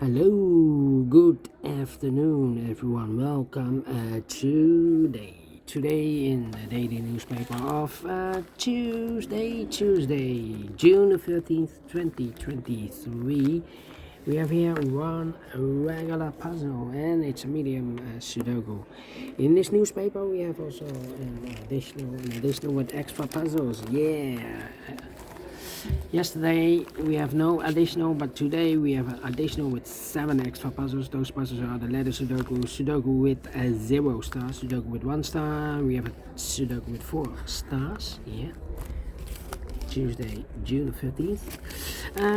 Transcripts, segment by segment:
Hello, good afternoon, everyone. Welcome today in the daily newspaper of Tuesday, June 13th, 2023. We have here one regular puzzle, and it's a medium Sudoku. In this newspaper, we have also an additional with extra puzzles. Yeah. Yesterday we have no additional, but today we have an additional with 7 extra puzzles. Those puzzles are the letter Sudoku, Sudoku with 0 stars, Sudoku with 1 star. We have a Sudoku with 4 stars. Yeah. Tuesday, June 13th.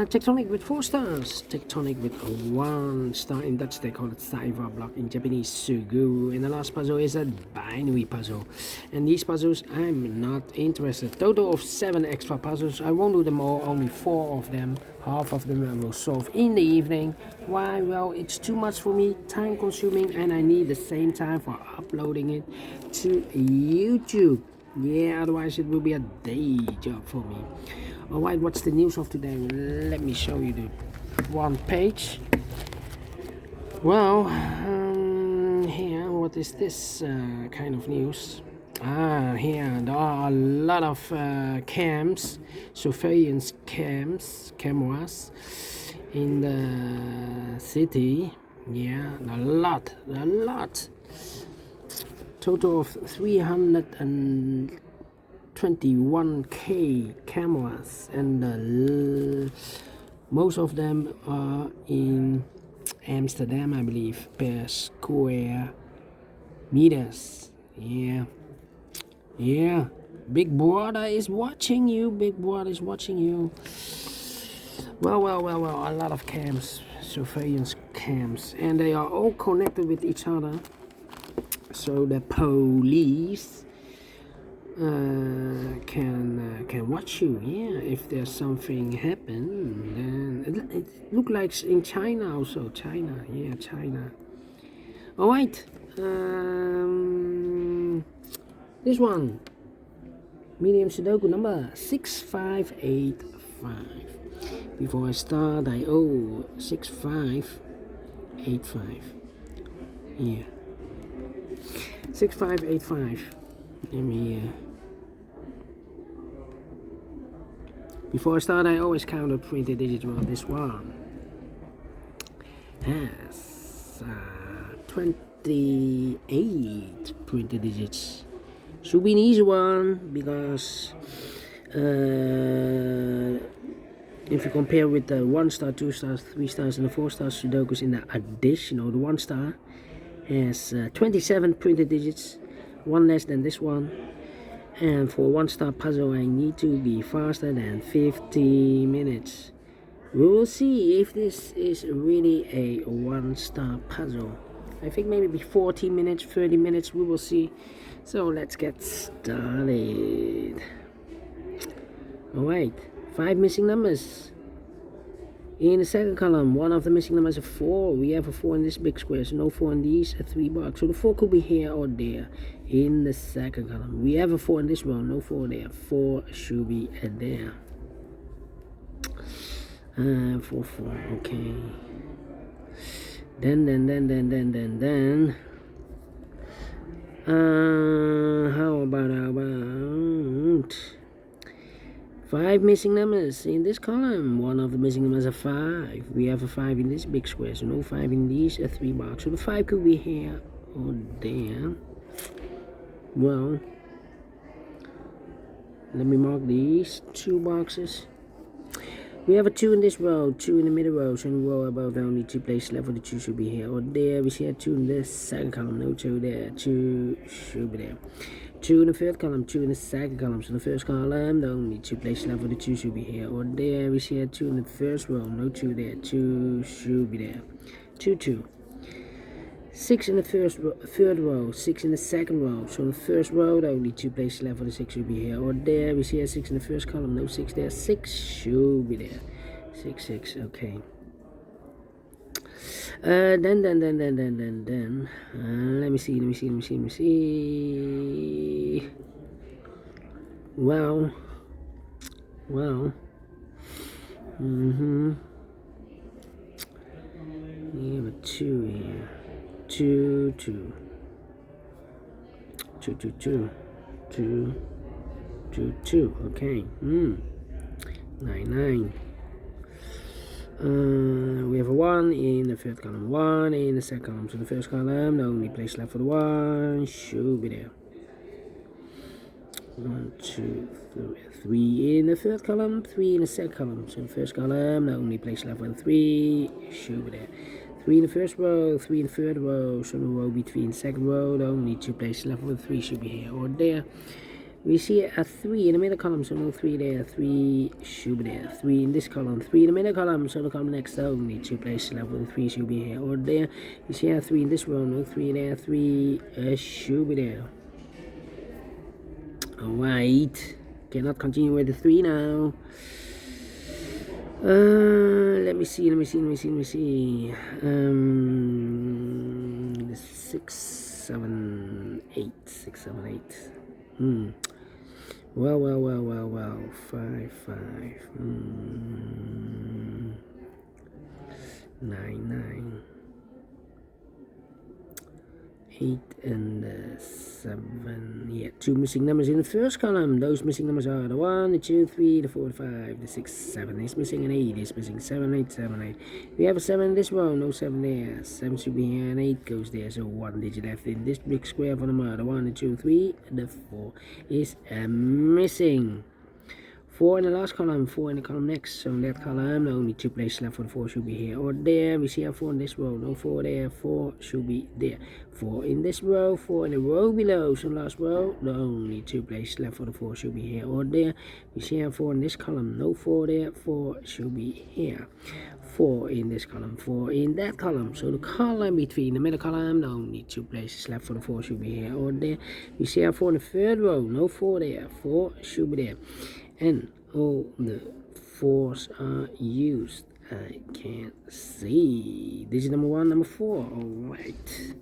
Tectonic with 4 stars. Tectonic with 1 star. In Dutch they call it cipher block. In Japanese, sugu. And the last puzzle is a binary puzzle. And these puzzles I'm not interested. Total of 7 extra puzzles. I won't do them all. Only 4 of them. Half of them I will solve in the evening. Why? Well, it's too much for me. Time consuming. And I need the same time for uploading it to YouTube. Yeah, otherwise it will be a day job for me. Alright, what's the news of today? Let me show you the one page. Well, here, what is this kind of news? Here there are a lot of surveillance cameras in the city. Yeah, a lot. Total of 321k cameras, and most of them are in Amsterdam, I believe, per square meters. Yeah. Big brother is watching you. Well, a lot of surveillance cams, and they are all connected with each other. So the police can watch you. Yeah, if there's something happen, then it look like in China also. China. All right. This one, medium Sudoku number 6585. Before I start, I owe 6585. Yeah. 6585. Let me before I start, I always count the printed digits. Well, this one has 28 printed digits. Should be an easy one, because if you compare with the 1 star, 2 stars, 3 stars, and the 4 stars Sudokus in the additional, the 1 star has 27 printed digits, one less than this one. And for 1 star puzzle, I need to be faster than 50 minutes. We will see if this is really a 1 star puzzle. I think maybe 40 minutes, 30 minutes, we will see. So let's get started. Alright, 5 missing numbers. In the second column, one of the missing numbers is 4. We have a 4 in this big square, so no 4 in these, a 3 box. So the 4 could be here or there in the second column. We have a 4 in this row, no 4 there. 4 should be there. 4, okay. Then. How about 5 missing numbers in this column. One of the missing numbers is 5. We have a 5 in this big square, so no 5 in these, a 3 box. So the 5 could be here or there. Well, let me mark these 2 boxes. We have a 2 in this row, 2 in the middle row, so in the row above there only 2 places left, for the 2 should be here or there. We see a 2 in this second column, no 2 there, 2 should be there. 2 in the third column, 2 in the second column, so in the first column there only 2 places left, for the 2 should be here or there. We see a 2 in the first row, no 2 there, 2 should be there. 2. 6 in the third row, 6 in the second row, so in the first row there only 2 places left, for the 6 should be here or there. We see a 6 in the first column, no 6 there, 6 should be there. 6, okay. Then. Let me see. Well. 2 here. 2, 2. 2, 2, 2. 2, 2, 2. Okay. 9, 9. We have a 1 in the third column, 1 in the second column. So the first column, the only place left for the 1 should be there. 1, 2, 3 in the third column, 3 in the second column. So the first column, the only place left for the 3 should be there. 3 in the first row, 3 in the third row. So the row between the second row, the only 2 places left for the 3 should be here or there. We see a 3 in the middle column, so no 3 there, 3 should be there. 3 in this column, 3 in the middle column, so the column next, only 2 places left for the 3 should be here or there. We see a 3 in this row, no 3 there, 3 should be there. Alright, cannot continue with the 3 now. Let me see. The 6, 7, 8. 6, 7, 8. Well. 5, 5. 9, 9. 8 and 7. Yeah, 2 missing numbers in the first column. Those missing numbers are the 1, the 2, 3, the 4, the 5, the 6, 7 is missing, and 8 is missing. 7, 8, 7, 8. We have a 7 in this row, no 7 there. 7 should be here, and 8 goes there. So 1 digit left in this big square for the number. The 1, the 2, 3, the 4 is missing. 4 in the last column, 4 in the column next. So in that column, the only 2 places left for the 4 should be here or there. We see a 4 in this row, no 4 there, 4 should be there. 4 in this row, 4 in the row below. So last row, the only 2 places left for the 4 should be here or there. We see a 4 in this column, no 4 there, 4 should be here. 4 in this column, 4 in that column. So the column between the middle column, the only 2 places left for the 4 should be here or there. We see a 4 in the third row, no 4 there, 4 should be there. And all the 4s are used. I can't see. This is number 1, number 4. Alright.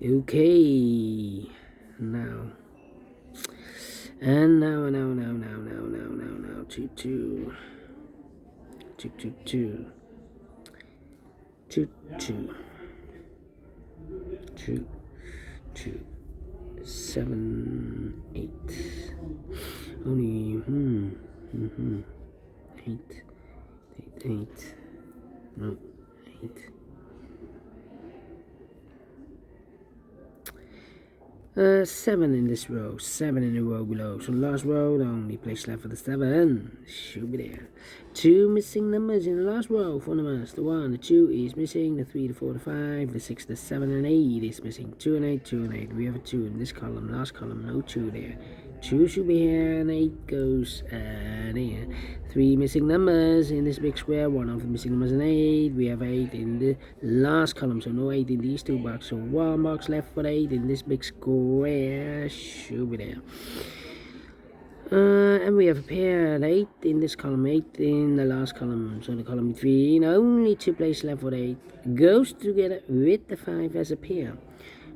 Okay. Now. 2, 2. 2, 2, 2. 2, 2. 2, 2. 7, 8. Only 8. No, 8. 7 in this row, 7 in the row below. So the last row, the only place left for the 7 should be there. 2 missing numbers in the last row for numbers. The 1, the 2 is missing, the 3, the 4, the 5, the 6, the 7, and 8 is missing. 2 and 8, 2 and 8. We have a 2 in this column, last column, no 2 there. 2 should be here, and 8 goes there. 3 missing numbers in this big square, 1 of the missing numbers and 8. We have 8 in the last column, so no 8 in these 2 boxes. So 1 box left for 8 in this big square should be there. And we have a pair 8 in this column, 8 in the last column. So the column between, only 2 places left for 8 goes together with the 5 as a pair.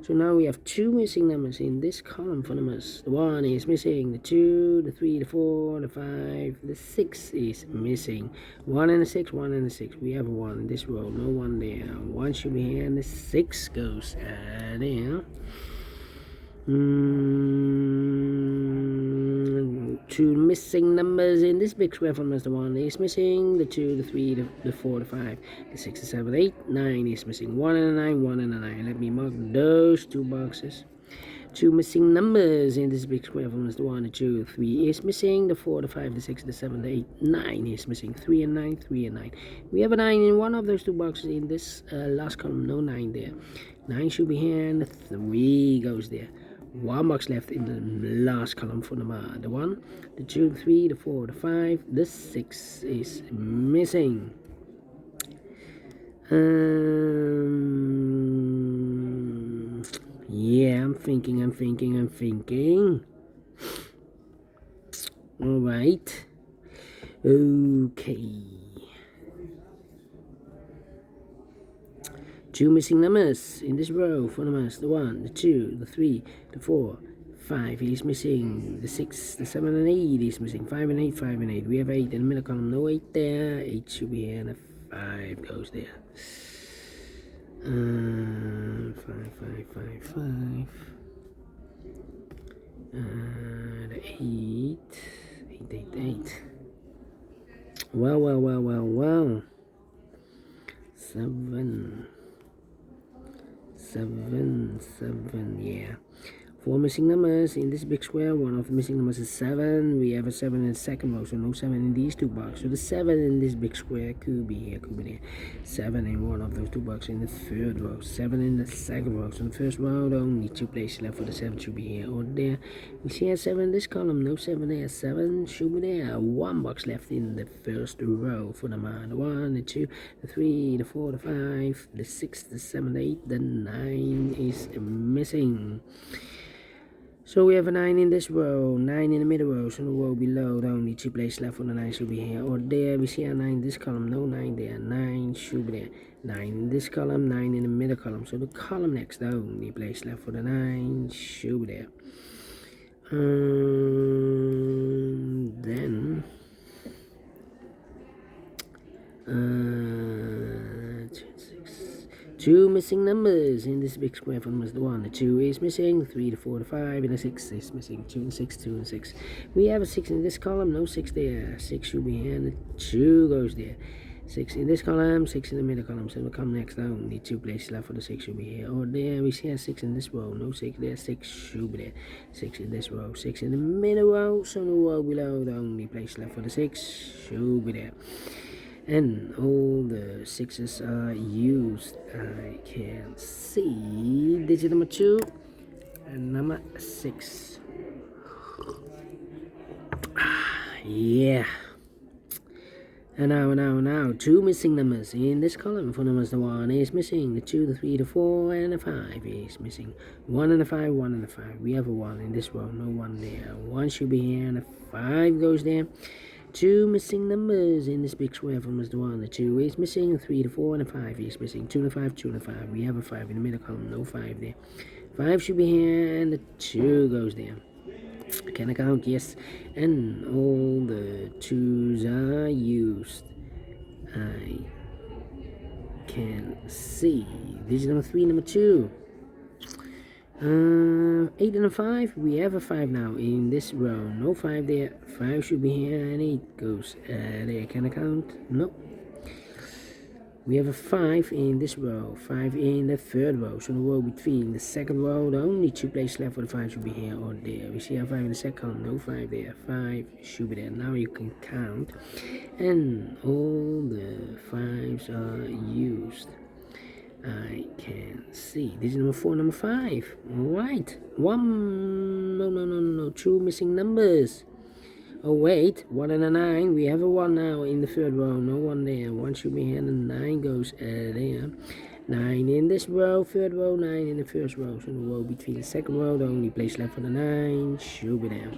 So now we have 2 missing numbers in this column for numbers. The 1 is missing, the 2, the 3, the 4, the 5, the 6 is missing. 1 and the 6, 1 and the 6. We have a 1 in this row, no 1 there. 1 should be here, and the 6 goes there. 2 missing numbers in this big square for numbers. The 1 is missing, the 2, the 3, the 4, the 5, the 6, the 7, 8, 9 is missing. 1 and a 9, 1 and a 9. Let me mark those 2 boxes. 2 missing numbers in this big square for numbers. The 1, the 2, 3 is missing, the 4, the 5, the 6, the 7, the 8, 9 is missing. 3 and 9, 3 and 9. We have a 9 in one of those 2 boxes in this last column, no 9 there. 9 should be here, and the 3 goes there. 1 box left in the last column for number. The 1, the 2, the 3, the 4, the 5, the 6 is missing. Yeah, I'm thinking. Alright. Okay. 2 missing numbers in this row for numbers. The 1, the 2, the 3, the 4, 5 is missing. The 6, the 7, and 8 is missing. 5 and 8, 5 and 8. We have 8 in the middle column, no 8 there. 8 should be here, and a 5 goes there. 5, 5, 5, 5. The 8, 8, 8, 8. Well. 7, 7, 7, yeah. 4 missing numbers in this big square. One of the missing numbers is 7. We have a 7 in the second row, so no 7 in these two boxes. So the 7 in this big square could be here, could be there. 7 in one of those two boxes in the third row. 7 in the second row. So in the first row, only 2 places left for the 7 should be here or there. We see a 7 in this column, no 7 there. 7 should be there. 1 box left in the first row for the 1, the 2, the 3, the 4, the 5, the 6, the 7, the 8, the 9 is missing. So we have a 9 in this row, 9 in the middle row, so the row below, the only 2 places left for the 9 should be here or there. We see a 9 in this column, no 9 there, 9 should be there. 9 in this column, 9 in the middle column, so the column next, the only place left for the 9 should be there. Then 2 missing numbers in this big square from the 1. The 2 is missing, the 3, the 4, the 5, and the 6 is missing. 2 and 6, 2 and 6. We have a 6 in this column, no 6 there. 6 should be here, and the 2 goes there. 6 in this column, 6 in the middle column, so we'll come next down. Only 2 places left for the 6 should be here or there. We see a 6 in this row, no 6 there, 6 should be there. 6 in this row, 6 in the middle row, so the row below, the only place left for the 6 should be there. And all the 6s are used. I can see digit number 2 and number 6. Yeah. And now 2 missing numbers in this column. For numbers, the 1 is missing, the 2, the 3, the 4, and the 5 is missing. 1 and the 5, 1 and the 5. We have a 1 in this row, no 1 there. 1 should be here, and the 5 goes there. 2 missing numbers in this big square from the 1. The 2 is missing, the 3, the 4, and the 5 is missing. 2 and the 5, 2 and the 5. We have a 5 in the middle column, no 5 there. 5 should be here, and the 2 goes there. Can I count? Yes. And all the 2s are used. I can see. This is number 3, number 2. 8 and a 5. We have a 5 now in this row. No 5 there. 5 should be here, and 8 goes there. Can I count? No. We have a 5 in this row, 5 in the third row, so the row between the second row, the only 2 places left for the 5 should be here or there. We see a 5 in the second column, no 5 there, 5 should be there. Now you can count, and all the 5s are used. I can see. This is number 4, number 5. Right. 1, no, 2 missing numbers. Oh wait, 1 and a 9. We have a 1 now in the third row. No 1 there. 1 should be here, and 9 goes there. 9 in this row, third row, 9 in the first row. So the row between the second row, the only place left for the 9 should be there.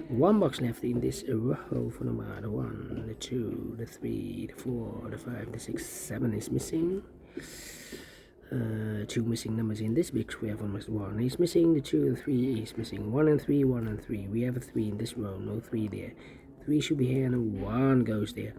1 box left in this row for number 1, the 2, the 3, the 4, the 5, the 6, 7 is missing. 2 missing numbers in this big square from 1 is missing, the 2 and 3 is missing. 1 and 3, 1 and 3. We have a 3 in this row, no 3 there. 3 should be here, and a 1 goes there.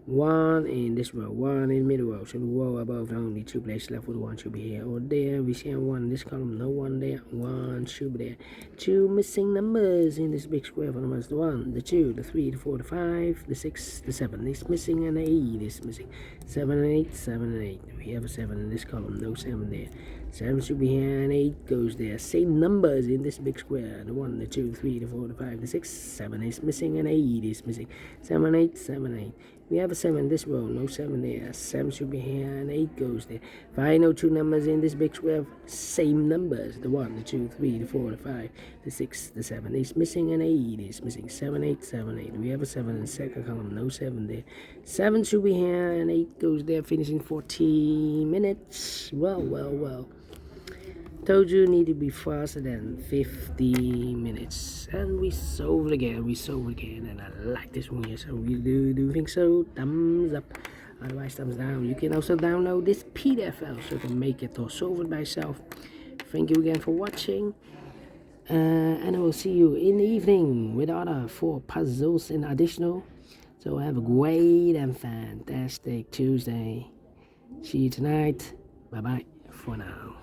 1 in this row, 1 in the middle row, so the row above, the only 2 places left for the 1 should be here or there. We see a 1 in this column, no 1 there, 1 should be there. 2 missing numbers in this big square for numbers, the 1, the 2, the 3, the 4, the 5, the 6, the 7 is missing, and the 8 is missing. 7 and 8, 7 and 8. We have a 7 in this column, no 7 there. 7 should be here, and 8 goes there. Same numbers in this big square, the 1, the 2, the 3, the 4, the 5, the 6, 7 is missing, and 8 is missing. 7, 8, 7, 8. We have a 7 in this row, no 7 there. 7 should be here, and 8 goes there. Final 2 numbers in this big square, same numbers. The 1, the 2, 3, the 4, the 5, the 6, the 7 is missing, and 8 is missing. 7, 8, 7, 8. We have a 7 in the second column, no 7 there. 7 should be here, and 8 goes there, finishing 14 minutes. Well. Told you need to be faster than 50 minutes. And we solved again, and I like this one here, so we do think so. Thumbs up, otherwise thumbs down. You can also download this PDF file so you can make it or solve it by yourself. Thank you again for watching, And I will see you in the evening with other 4 puzzles and additional. So have a great and fantastic Tuesday. See you tonight. Bye bye for now.